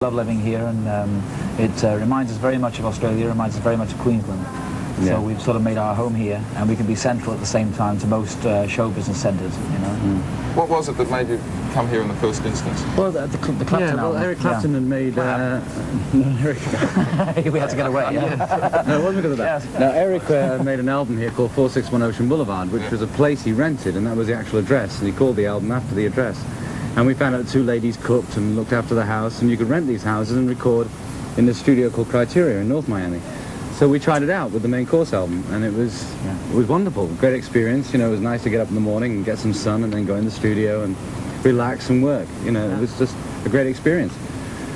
love living here, and it reminds us very much of Australia, reminds us very much of Queensland. Yeah. So we've sort of made our home here, and we can be central at the same time to most show business centres, you know. What was it that made you come here in the first instance? Well, the Clapton Yeah, well, album. Eric Clapton had made... We had to get away, yeah. No, it wasn't because of that. Yes. No, Eric made an album here called 461 Ocean Boulevard, which was a place he rented, and that was the actual address, and he called the album after the address. And we found out 2 ladies cooked and looked after the house, and you could rent these houses and record in the studio called Criteria in North Miami. So we tried it out with the Main Course album, and it was wonderful, great experience. You know, it was nice to get up in the morning and get some sun and then go in the studio and relax and work. You know, it was just a great experience.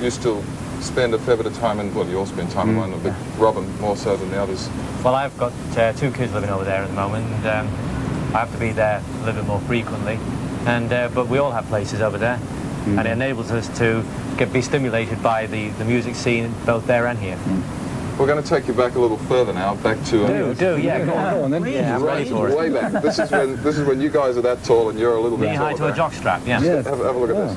You still spend a fair bit of time in, well, you all spend time in London, but Robin more so than the others. Well, I've got 2 kids living over there at the moment, and I have to be there a little bit more frequently. And but we all have places over there, and it enables us to be stimulated by the music scene both there and here. We're going to take you back a little further now, back to... Yeah, go on then. Yeah, I'm ready for it. Way back. This is when you guys are that tall and you're a little bit taller. Knee-high to a jockstrap, yeah. Yeah. Have a look at this.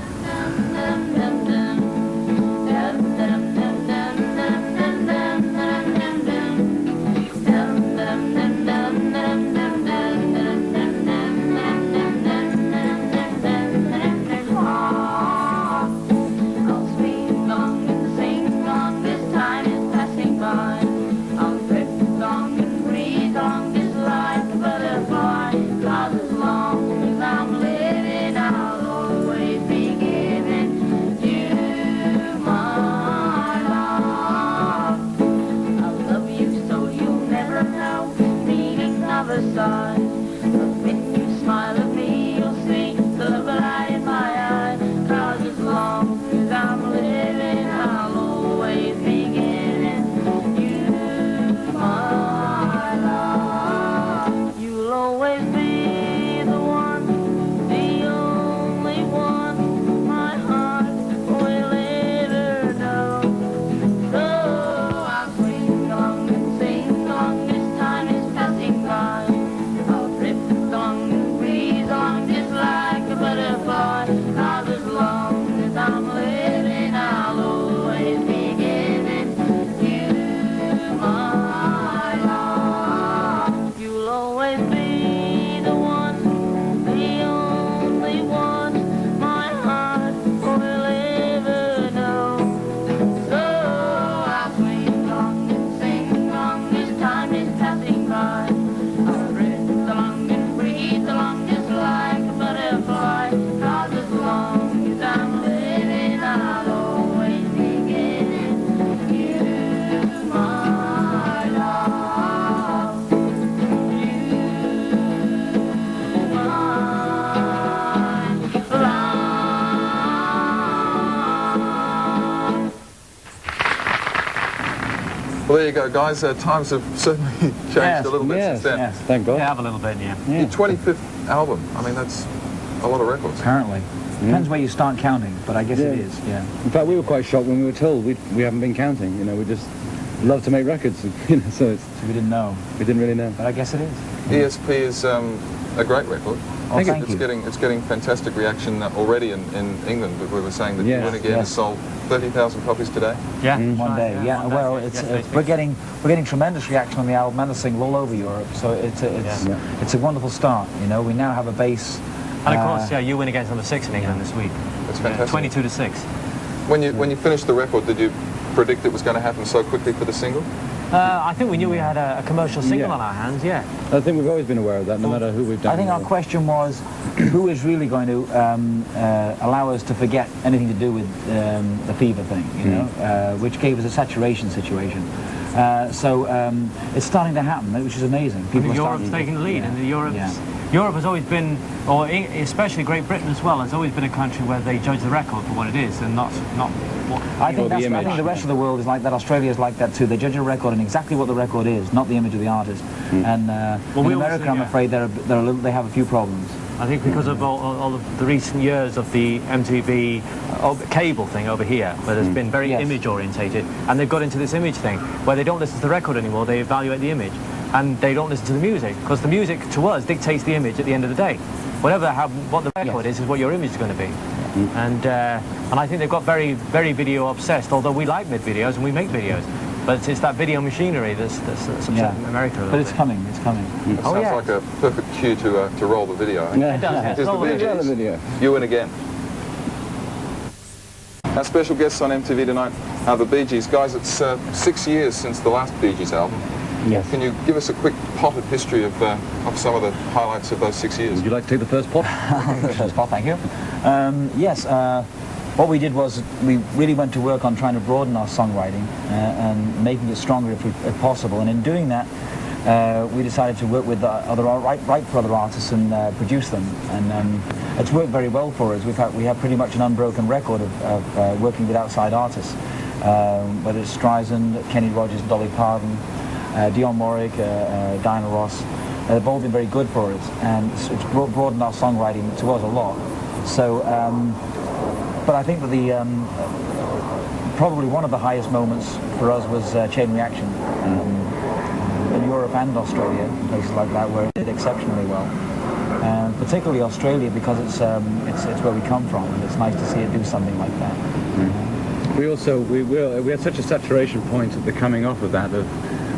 Well, there you go, guys. Times have certainly changed a little bit since then. Yes, Thank God. Yeah, have a little bit, yeah. Your 25th album. I mean, that's a lot of records. Apparently. Depends where you start counting, but I guess it is, yeah. In fact, we were quite shocked when we were told we haven't been counting. You know, we just love to make records. You know, so it's, We didn't know, we didn't really know. but I guess it is. ESP is a great record. Oh, thank you. It's getting fantastic reaction already in England. But we were saying that Yes, Win Again has sold 30,000 copies today. Yeah. One day, yeah. One day. Well, Yes, we're getting tremendous reaction on the album and the single all over Europe. So it's a wonderful start. You know, we now have a base. And of course, yeah, you win against number 6 in England this week. It's fantastic. 22 to 6. When you finished the record, did you predict it was going to happen so quickly for the single? I think we knew we had a commercial single on our hands, yeah. I think we've always been aware of that, no matter who we've done. I think our question was, who is really going to allow us to forget anything to do with the fever thing, you know, which gave us a saturation situation. So it's starting to happen, which is amazing. People Europe's taking the lead, and Europe has always been, or especially Great Britain as well, has always been a country where they judge the record for what it is and not what. I think the rest of the world is like that. Australia is like that too. They judge a record on exactly what the record is, not the image of the artist. And in America, I'm afraid they have a few problems. I think because of all of the recent years of the MTV cable thing over here, where there's been very image orientated, and they've got into this image thing where they don't listen to the record anymore, they evaluate the image, and they don't listen to the music, because the music to us dictates the image at the end of the day. What the record is what your image is going to be. And I think they've got very, very video obsessed, although we like mid-videos and we make videos. But it's that video machinery that's upsetting America a little But it's bit. coming, it's coming. It sounds like a perfect cue to roll the video. Yeah. It does, Here's the roll the Bee Gees. video. You win again. Our special guests on MTV tonight are the Bee Gees. Guys, it's 6 years since the last Bee Gees album. Yes. Can you give us a quick potted history of some of the highlights of those 6 years? Would you like to take the first pot? First part, thank you. Yes, what we did was we really went to work on trying to broaden our songwriting and making it stronger if possible. And in doing that, we decided to work with write for other artists and produce them. And it's worked very well for us. We have pretty much an unbroken record of working with outside artists, whether it's Streisand, Kenny Rogers, Dolly Parton, Dionne Warwick, Diana Ross. They've all been very good for us, and it's broadened our songwriting to us a lot. So, but I think that probably one of the highest moments for us was Chain Reaction. In Europe and Australia, places like that, where it did exceptionally well. Particularly Australia, because it's where we come from, and it's nice to see it do something like that. We also we had such a saturation point at the coming off of that of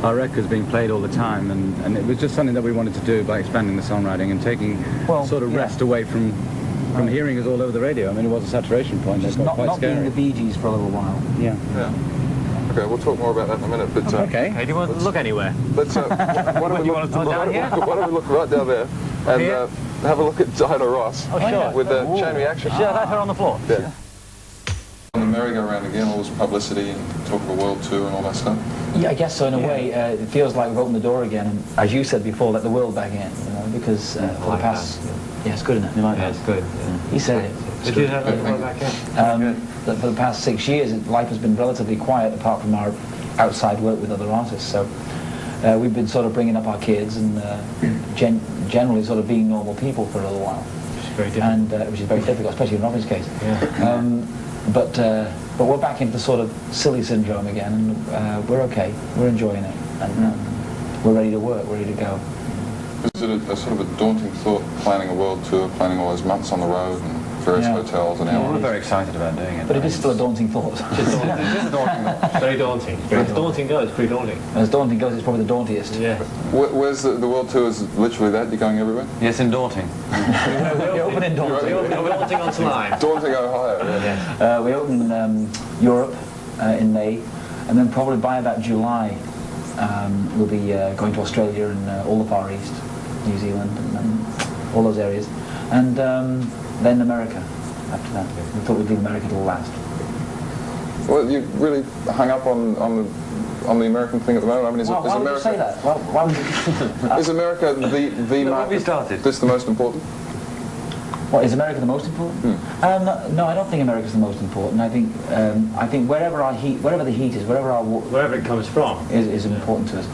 our records being played all the time, and it was just something that we wanted to do by expanding the songwriting and taking sort of rest away from hearing us all over the radio. I mean, it was a saturation point. Just That got quite not scary. being the Bee Gees for a little while. Yeah. Okay, we'll talk more about that in a minute. But Okay. Hey, do you want to look anywhere? let's why don't we look down here? why don't we look right down there and Here? have a look at Diana Ross sure. with the Chain Reaction. Yeah, that's her on the floor. Yeah. On the merry-go-round again, all this publicity and talk of a world tour and all that stuff. Yeah, I guess so. In a way, it feels like we've opened the door again, and as you said before, let the world back in. You know, because for the past, it's good, isn't it? You like Yeah, that? it's good. Yeah. He said it. Did you have that back in? That for the past 6 years, life has been relatively quiet apart from our outside work with other artists. So we've been sort of bringing up our kids and generally sort of being normal people for a little while. Which is very different. And which is very difficult, especially in Robin's case. Yeah. But we're back into sort of silly syndrome again, and we're okay. We're enjoying it, and we're ready to work. We're ready to go. Is it a sort of a daunting thought, planning a world tour, planning all those months on the road and various hotels and We're very excited about doing it. But it is still a daunting thought. Very daunting. As daunting goes, pretty daunting. As daunting goes, it's probably the dauntiest. Yeah. Where's the world tour? Is literally that? You're going everywhere? Yes, in daunting. We open in daunting. We're daunting on time. Daunting, Ohio. Yeah. We open Europe in May, and then probably by about July, we'll be going to Australia and all the Far East, New Zealand, and all those areas, and then America after that. We thought we'd leave America till last. Well, you really hung up on the American thing at the moment. I mean, is Why would you America say that? Well, why would you... is America the market started. that's the most important? What, is America the most important? No, I don't think America's the most important. I think wherever the heat is, Wherever it comes from. is important to us.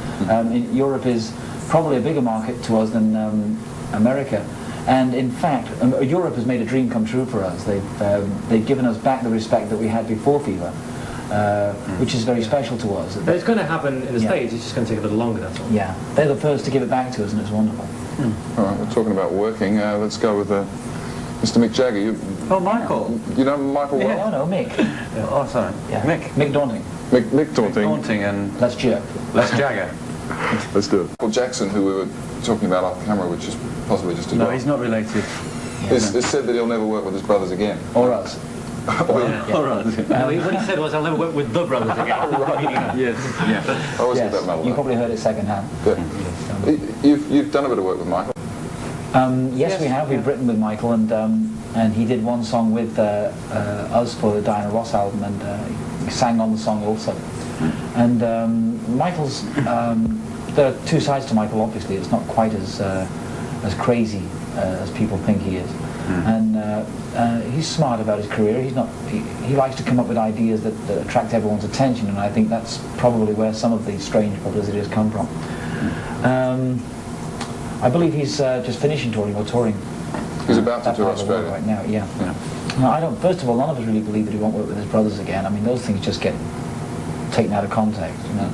Europe is probably a bigger market to us than America. And in fact, Europe has made a dream come true for us. They've given us back the respect that we had before Fever, which is very special to us. But it's going to happen in the States, it's just going to take a little longer, that's all. Yeah, they're the first to give it back to us, and it's wonderful. All right, we're talking about working. Let's go with Mr. Mick Jagger. Michael. You know Michael well? Yeah, no, Mick. Oh, sorry. Yeah. Mick Daunting. Mick Daunting. Daunting and Let's jerk. Les Jagger. Let's do it. Michael Jackson, who we were talking about off camera, which is possibly just as No, well, he's not related. has said that he'll never work with his brothers again. Or us. Yeah. All right. What he said was, I'll never work with the brothers again. Yes. Yeah. I always get that Yes, muddled you up. probably heard it secondhand. You've done a bit of work with Michael. Yes, we have. We've written with Michael, and he did one song with us for the Diana Ross album, and he sang on the song also. And Michael's, there are two sides to Michael. Obviously, it's not quite as crazy as people think he is, and he's smart about his career. He likes to come up with ideas that attract everyone's attention, and I think that's probably where some of the strange publicity has come from. I believe he's just finishing touring or touring. He's about to that tour part of the world Australia. right now. Yeah. No, I don't. First of all, none of us really believe that he won't work with his brothers again. I mean, those things just get taken out of context, you know.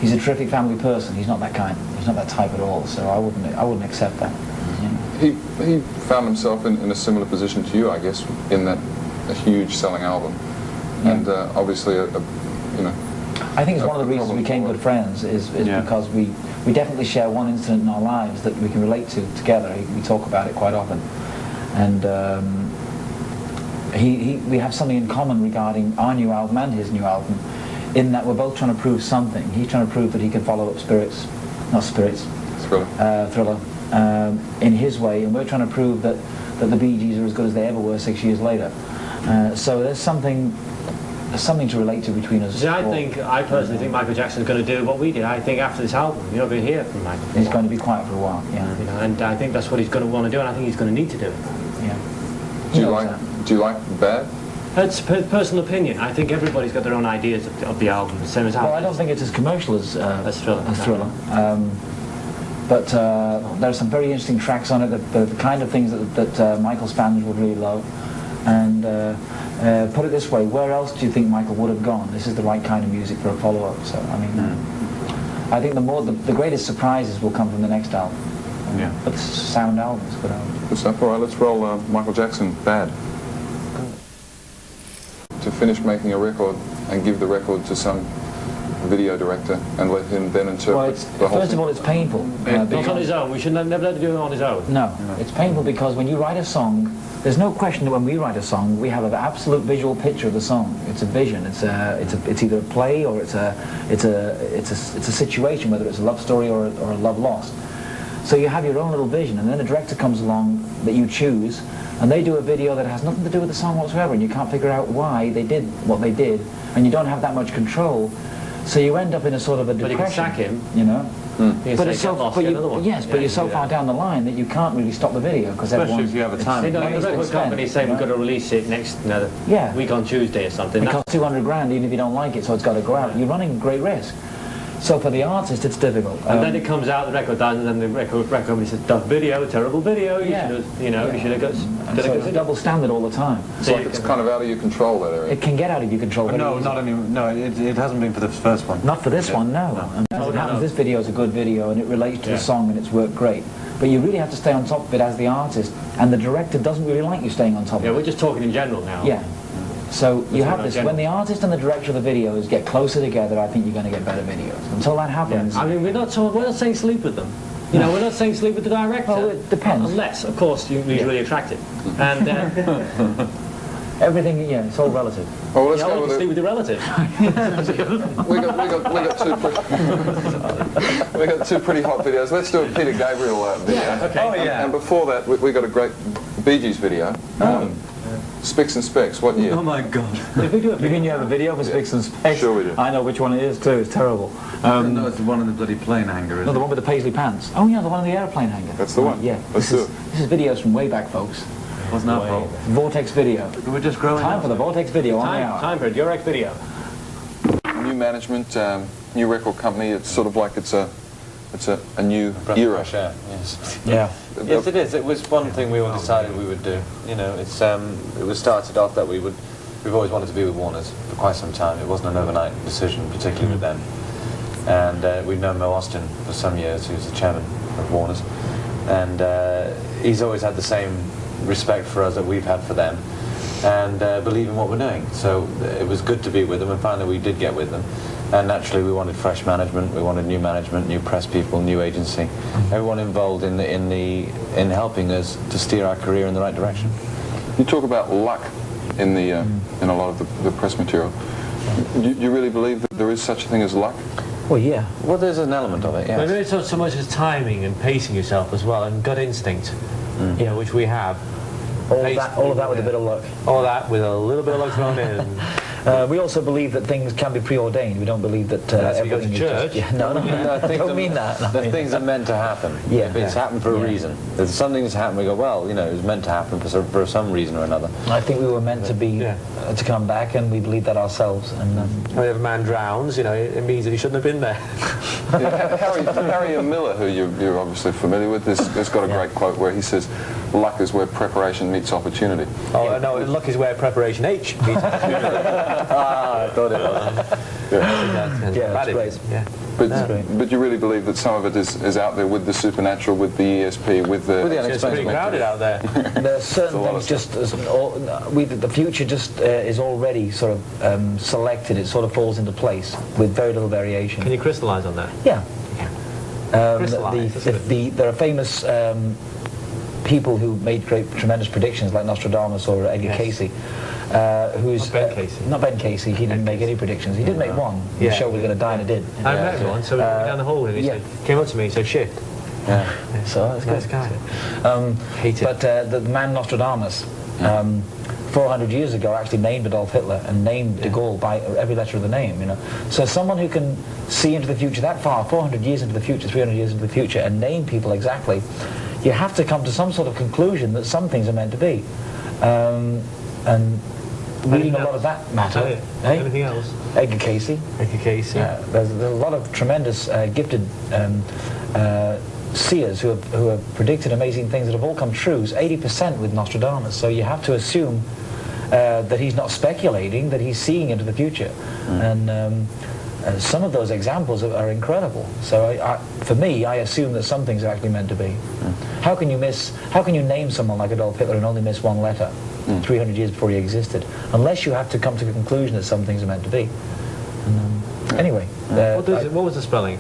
He's a terrific family person. He's not that kind. He's not that type at all. So I wouldn't accept that. Yeah. he found himself in a similar position to you, I guess, in that a huge selling album, and obviously you know. I think it's one of the reasons we became good friends is because we definitely share one incident in our lives that we can relate to together. We talk about it quite often, and we have something in common regarding our new album and his new album, in that we're both trying to prove something. He's trying to prove that he can follow up Thriller, in his way, and we're trying to prove that the Bee Gees are as good as they ever were 6 years later. So there's something to relate to between us. See, I personally think Michael Jackson's going to do what we did. I think after this album, you're not going to hear from Michael. He's going to be quiet for a while, yeah. You know, and I think that's what he's going to want to do, and I think he's going to need to do it. Yeah. Do you like Bad? It's personal opinion. I think everybody's got their own ideas of the album, the same as Well, I don't think it's as commercial as Thriller. But there are some very interesting tracks on it, the kind of things that Michael's fans would really love. And put it this way, where else do you think Michael would have gone? This is the right kind of music for a follow-up. So, I mean, I think the greatest surprises will come from the next album. But it's a sound album, it's a good album. Good stuff. All right, let's roll Michael Jackson, Bad. To finish making a record and give the record to some video director and let him then interpret the whole First thing. of all, it's painful. Not on his own. We should never let him do it on his own. No, it's painful because when you write a song, there's no question that when we write a song, we have an absolute visual picture of the song. It's a vision. It's either a play or it's a situation, whether it's a love story or a love lost. So you have your own little vision, and then a director comes along that you choose, and they do a video that has nothing to do with the song whatsoever, and you can't figure out why they did what they did, and you don't have that much control. So you end up in a sort of a depression. But you can sack him. You know. But it's so you're so far down the line that you can't really stop the video because everyone. If you have a time. The record company say we've got to release it next week on Tuesday or something. It costs 200 grand even if you don't like it, so it's got to go out. You're running great risk. So for the artist, it's difficult. And then it comes out, the record dies, and then the record company says, "Tough video, terrible video. You should have got." So it's a double standard all the time. It's like it's kind of out of your control, that area. It can get out of your control. No, not any. No, it hasn't been for the first one. Not for this one, no. And as it happens, this video is a good video and it relates to the song and it's worked great. But you really have to stay on top of it as the artist, and the director doesn't really like you staying on top of it. Yeah, we're just talking in general now. Yeah. So you have this, when the artist and the director of the videos get closer together, I think you're going to get better videos. Until that happens... I mean, we're not saying sleep with them. You know, we're not saying sleep with the director. Well, it depends. Unless, of course, he's really attractive. And everything, it's all relative. Oh, well, let's go with sleep with your relative. we got two pretty hot videos. Let's do a Peter Gabriel video. Okay. Oh, yeah. And before that, we got a great Bee Gees video. Spicks and Specks, what year? Oh my God. You mean you have a video for Spicks and Specks? Sure we do. I know which one it is too, it's terrible. No, it's the one in the bloody plane hanger, isn't No, the it? one with the paisley pants. Oh yeah, the one on the airplane hanger. That's the one. Yeah. Let's do it. This is videos from way back, folks. Wasn't our fault. Vortex video. We're just growing Time up. for the Vortex video on the hour. Time for it. Your ex video. New management, new record company. It's sort of like it's a new era. Yes. Yeah. Yes, it is. It was one thing we all decided we would do. You know, it was started off that we've always wanted to be with Warner's for quite some time. It wasn't an overnight decision, particularly with them. And we've known Mo Austin for some years, who's the chairman of Warner's, and he's always had the same respect for us that we've had for them, and believe in what we're doing. So it was good to be with them, and finally we did get with them. And naturally, we wanted fresh management. We wanted new management, new press people, new agency. Everyone involved in helping us to steer our career in the right direction. You talk about luck in a lot of the press material. You really believe that there is such a thing as luck? Well, yeah. Well, there's an element of it, yes. Maybe it's not so much as timing and pacing yourself as well, and gut instinct, which we have. All of that with a bit of luck. All that with a little bit of luck thrown in. We also believe that things can be preordained. We don't believe that everything you go to is church. just... Yeah, no, I don't mean that. The things are meant to happen. Yeah. It's happened for a reason. There's something that's happened, we go, well, you know, it was meant to happen for some reason or another. I think we were meant to be to come back, and we believe that ourselves. And If a man drowns, you know, it means that he shouldn't have been there. Harry Miller, who you're obviously familiar with, has got a great quote where he says, luck is where preparation meets opportunity. Oh, no, luck is where preparation H meets opportunity. I thought it was. Yeah, that's great. Yeah. But you really believe that some of it is out there with the supernatural, with the ESP, with the... It's pretty crowded out there. There are certain things just as the future just is already sort of selected. It sort of falls into place with very little variation. Can you crystallise on that? Yeah. Crystallise. There are famous people who made tremendous predictions, like Nostradamus or Edgar Casey. Who's Not Ben Casey. Not Ben Casey. He didn't make any predictions. He did make one. The show was going to die, and it did. I remember one. So we went down the hall and he came up to me and said, "Shift." Yeah. So that's Nice good. guy. Hate it. But the man Nostradamus, 400 years ago, actually named Adolf Hitler and named de Gaulle by every letter of the name. You know. So someone who can see into the future that far, 400 years into the future, 300 years into the future, and name people exactly, you have to come to some sort of conclusion that some things are meant to be. And reading a lot of that matter. Anything else? Edgar Casey. Edgar Casey. There's a lot of tremendous gifted seers who have predicted amazing things that have all come true. It's 80% with Nostradamus. So you have to assume that he's not speculating, that he's seeing into the future. And some of those examples are incredible. So for me, I assume that some things are actually meant to be. How can you name someone like Adolf Hitler and only miss one letter 300 years before he existed? Unless you have to come to the conclusion that some things are meant to be. And, anyway. What was the spelling?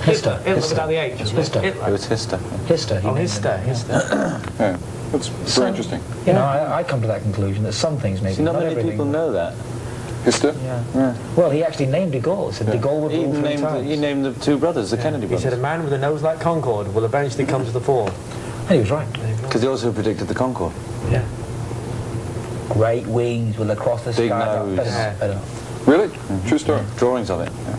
Hister. Hitler without the H. Hister. It was Hister. Hister. Oh, Hister. Yeah, that's very interesting. You know, I come to that conclusion that some things maybe, See, not many everything. people know that. Hister? Yeah. Well, he actually named de Gaulle. He said de Gaulle would He rule 3 named, times. he named the two brothers, the Kennedy He brothers. said a man with a nose like Concorde will eventually come to the fore. And he was right. Because he also predicted the Concorde. Yeah. Great wings will across the Big sky. nose. Better. Really? True story. Drawings of it. Yeah.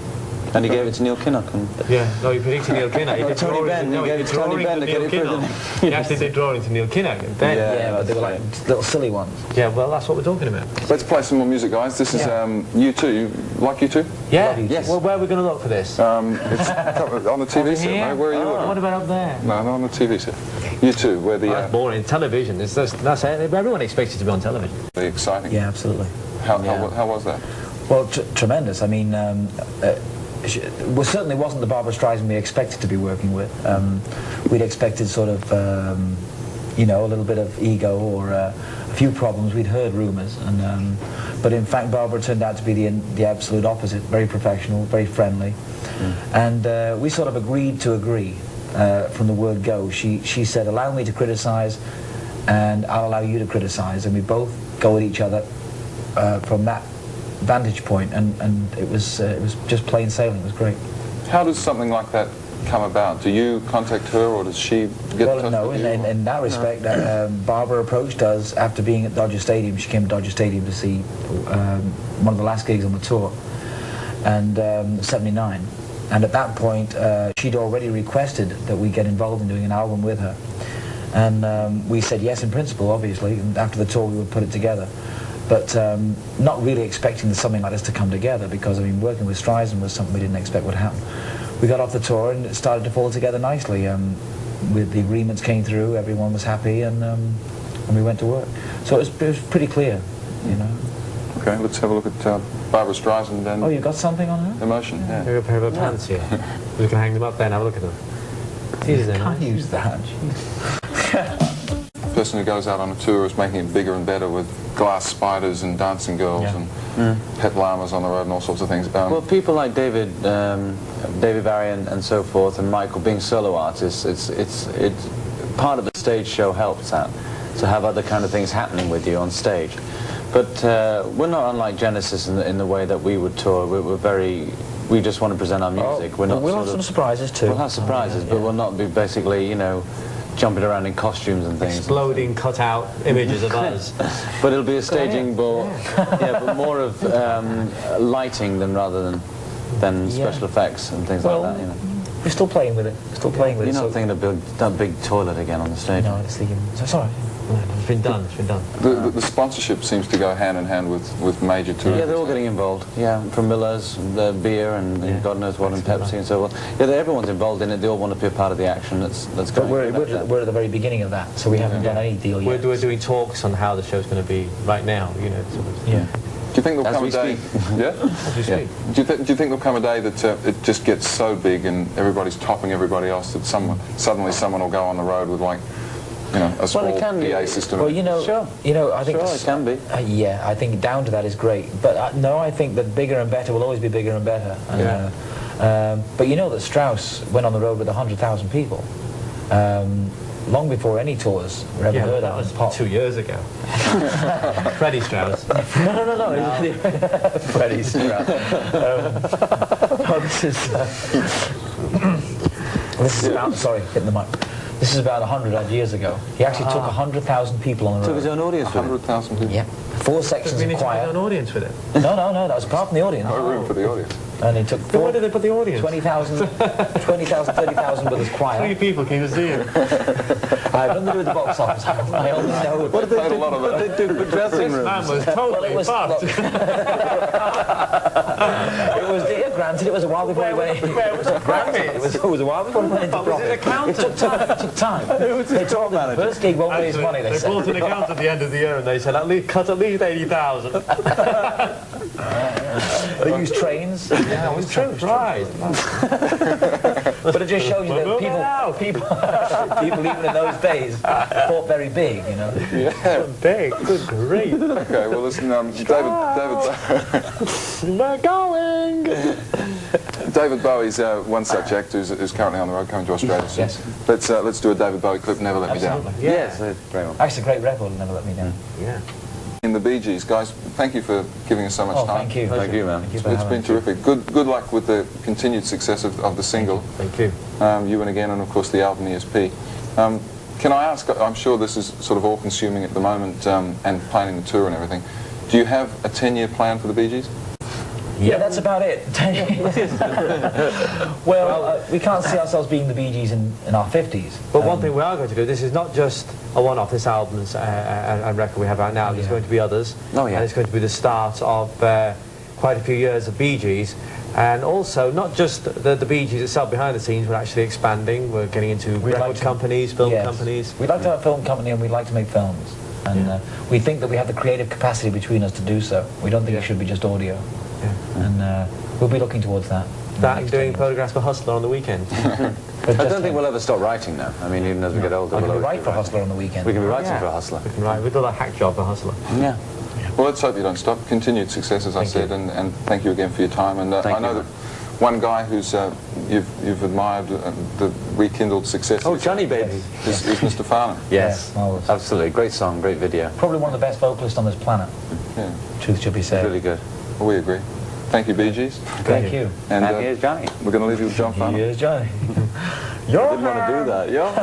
And he gave it to Neil Kinnock. And Yeah, no, he predicted Neil Kinnock. He No, did Tony drawings- Benn, he no, gave did it to Tony drawings Benn of to get Neil it for Kinnock. He actually did drawings to Neil Kinnock and Ben. Yeah, but they were like little silly ones. Yeah, well, that's what we're talking about. Let's play some more music, guys. This is U2. You like U2? Yeah? Yes. Well, where are we going to look for this? It's on the TV set, Here? mate. Where are you looking? What about up there? No, not on the TV set. U2, where That's boring. Television. That's it. Everyone expects it to be on television. the exciting. Yeah, absolutely. How was that? Well, tremendous. I mean, she certainly wasn't the Barbara Streisand we expected to be working with. We'd expected sort of, you know, a little bit of ego or a few problems. We'd heard rumours, and but in fact, Barbara turned out to be the absolute opposite. Very professional, very friendly, and we sort of agreed to agree from the word go. She said, "Allow me to criticise, and I'll allow you to criticise," and we both go at each other from that vantage point, and it was just plain sailing. It was great. How does something like that come about? Do you contact her, or does she get in touch No, with you? in that respect, Barbara approached us after being at Dodger Stadium. She came to Dodger Stadium to see one of the last gigs on the tour, and 79. And at that point, she'd already requested that we get involved in doing an album with her. And we said yes in principle, obviously, and after the tour we would put it together. But not really expecting something like this to come together, because, I mean, working with Streisand was something we didn't expect would happen. We got off the tour and it started to fall together nicely. With the agreements came through, everyone was happy, and we went to work. So it was pretty clear, you know. Okay, let's have a look at Barbara Streisand and Oh, you got something on her? Emotion. Yeah. Maybe a pair of her pants here. We can hang them up there and have a look at them. Jesus, they're Can't nice. use that. The person who goes out on a tour is making it bigger and better with glass spiders and dancing girls and pet llamas on the road and all sorts of things. well, people like David Barry and so forth, and Michael being solo artists, it's part of the stage show helps that, to have other kind of things happening with you on stage. But we're not unlike Genesis in the way that we would tour. We just want to present our music. We're not we'll sort have some of, surprises too. we'll have surprises, but we'll not be basically, you know, jumping around in costumes and things. Exploding cut-out images of us. But it'll be a staging ball, but more of lighting rather than special effects and things like that. You know. We're still playing with it. We're still playing with You're it. not thinking of that big toilet again on the stage? No, it's the... So sorry. It's been done. It's been done. The sponsorship seems to go hand in hand with major touring. Yeah, they're all getting involved. Yeah, from Miller's, the beer, and God knows what, and Pepsi and so on. Yeah, everyone's involved in it. They all want to be a part of the action that's But going. we're at the very beginning of that, so we haven't done any deal yet. We're doing talks on how the show's going to be right now. You know. Sort of. Yeah. Do you think there'll As come a we day? Yeah. As we speak. Do you think there'll come a day that it just gets so big and everybody's topping everybody else that suddenly someone will go on the road with like, you know, a small it can be. PA system? Well, you know, I think Sure, it can be. yeah, I think down to that is great. But no, I think that bigger and better will always be bigger and better. And, but you know that Strauss went on the road with 100,000 people. Long before any tours were ever heard that of was in pop. 2 years ago. Freddie Strauss. No. Freddie Strauss. No, this is about, sorry, hitting the mic. This is about 100 odd years ago. He actually took 100,000 people on the Took his road. own audience with him. 100,000 people. Yeah. 4 sections We of need to choir. put an audience with it. No, that was apart from the audience. No room for the audience. And he took Then where did they put the audience? 20,000, 30,000 with his choir. 3 people came to see him. I have nothing to do with the box office. I only know... What did they Played a do? lot of What that. did they do for dressing This rooms? man was Well, totally it was... fucked. Look, it was... Yeah, granted, it was a while before he went... Where was the Grammys? It was a while before he went into Was it profit. accountant? It took time. Who was his tour manager? First gig won't raise Actually, money, they they said. brought an account at the end of the year and they said, cut at least 80,000. They used trains. Yeah, it was true. Right. But it just shows you that people even in those days thought very big, you know. Yeah. Big. Good grief. Okay. Well, listen, We're going. David Bowie's one such act who's currently on the road coming to Australia soon. Yes. Let's do a David Bowie clip. Never Let Me Down. Absolutely. Yes, very well. Actually, a great record, Never Let Me Down. Yeah. In the Bee Gees, guys, thank you for giving us so much Oh, time. thank you. Thank you, man. Thank you for It's having been me. terrific. Good luck with the continued success of the single, Thank you. You and Again, and of course the album ESP. Can I ask, I'm sure this is sort of all-consuming at the moment, and planning the tour and everything. Do you have a 10-year plan for the Bee Gees? Yeah, that's about it. Well, we can't see ourselves being the Bee Gees in our 50s. But one thing we are going to do, this is not just a one-off, this album and record we have out now, there's going to be others. Oh, yeah. And it's going to be the start of quite a few years of Bee Gees. And also, not just the Bee Gees itself behind the scenes, we're actually expanding. We're getting into record companies, film companies. We'd like to have a film company and we'd like to make films. And we think that we have the creative capacity between us to do so. We don't think it should be just audio. And we'll be looking towards that. That and doing photographs for Hustler on the weekend. I don't think we'll ever stop writing now. I mean, even as we get older, I we'll can always write be for writing. Hustler on the weekend. We can be writing for a Hustler. Right, we do a hack job for Hustler. Yeah. Well, let's hope you don't stop. Continued success, as I said, and thank you again for your time. And I know that one guy who's you've admired the rekindled success. Oh, Johnny Baby. Is Mr. Farnham. Yes, Yeah, marvellous. absolutely. Great song, great video. Probably one of the best vocalists on this planet. Yeah, Truth should be said. Really good. well, we agree. Thank you, Bee Gees. Thank you. And And here's Johnny. we're going to leave you with John Farnham. Here's Johnny. Didn't want to do that, yeah.